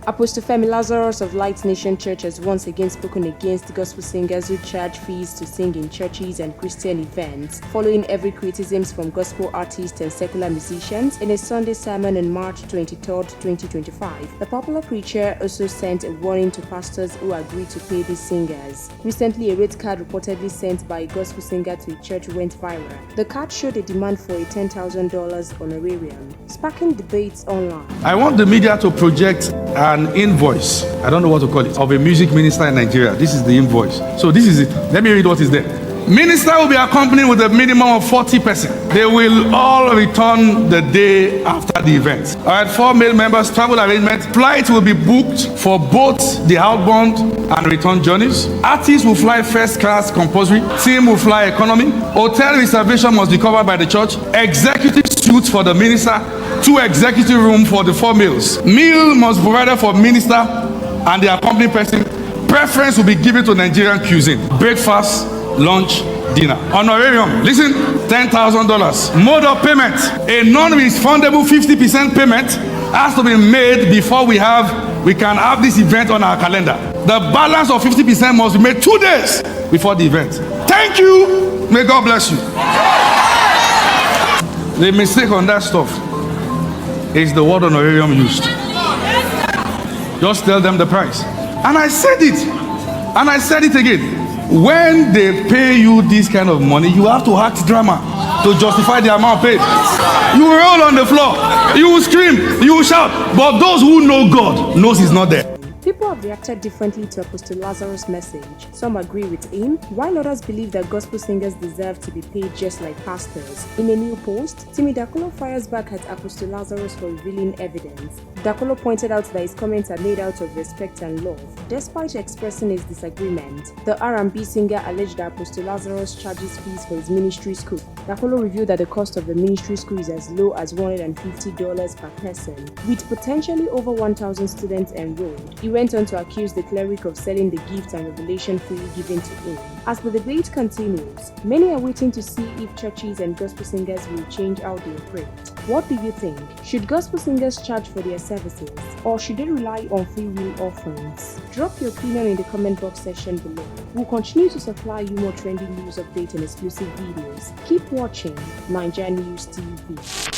Apostle Femi Lazarus of Light Nation Church has once again spoken against gospel singers who charge fees to sing in churches and Christian events, following every criticisms from gospel artists and secular musicians. In a Sunday sermon on March 23, 2025, the popular preacher also sent a warning to pastors who agreed to pay these singers. Recently, a rate card reportedly sent by a gospel singer to a church went viral. The card showed a demand for a $10,000 honorarium, sparking debates online. I want the media to project an invoice, I don't know what to call it, of a music minister in Nigeria. This is the invoice. So this is it. Let me read what is there. Minister will be accompanied with a minimum of 40 persons. They will all return the day after the event. All right, 4 male members, travel arrangement. Flights will be booked for both the outbound and return journeys. Artists will fly first class compulsory. Team will fly economy. Hotel reservation must be covered by the church. Executive suites for the minister. 2 executive rooms for the 4 males. Meal must be provided for minister and the accompanying person. Preference will be given to Nigerian cuisine. Breakfast, lunch, dinner. Honorarium, listen, $10,000. Mode of payment, a non-refundable 50% payment has to be made before we can have this event on our calendar. The balance of 50% must be made 2 days before the event. Thank you. May God bless you. The mistake on that stuff is the word honorarium used. Just tell them the price. And I said it. And I said it again. When they pay you this kind of money, you have to act drama to justify the amount paid. You will roll on the floor. You will scream. You will shout. But those who know God knows He's not there. People have reacted differently to Apostle Lazarus' message. Some agree with him, while others believe that gospel singers deserve to be paid just like pastors. In a new post, Timi Dakolo fires back at Apostle Lazarus for revealing evidence. Dakolo pointed out that his comments are made out of respect and love, despite expressing his disagreement. The R&B singer alleged that Apostle Lazarus charges fees for his ministry school. Dakolo revealed that the cost of the ministry school is as low as $150 per person, with potentially over 1,000 students enrolled. He went on to accuse the cleric of selling the gifts and revelation freely given to him. As the debate continues, many are waiting to see if churches and gospel singers will change how they operate. What do you think? Should gospel singers charge for their services, or should they rely on free will offerings? Drop your opinion in the comment box section below. We'll continue to supply you more trending news updates and exclusive videos. Keep watching NaijaNews TV.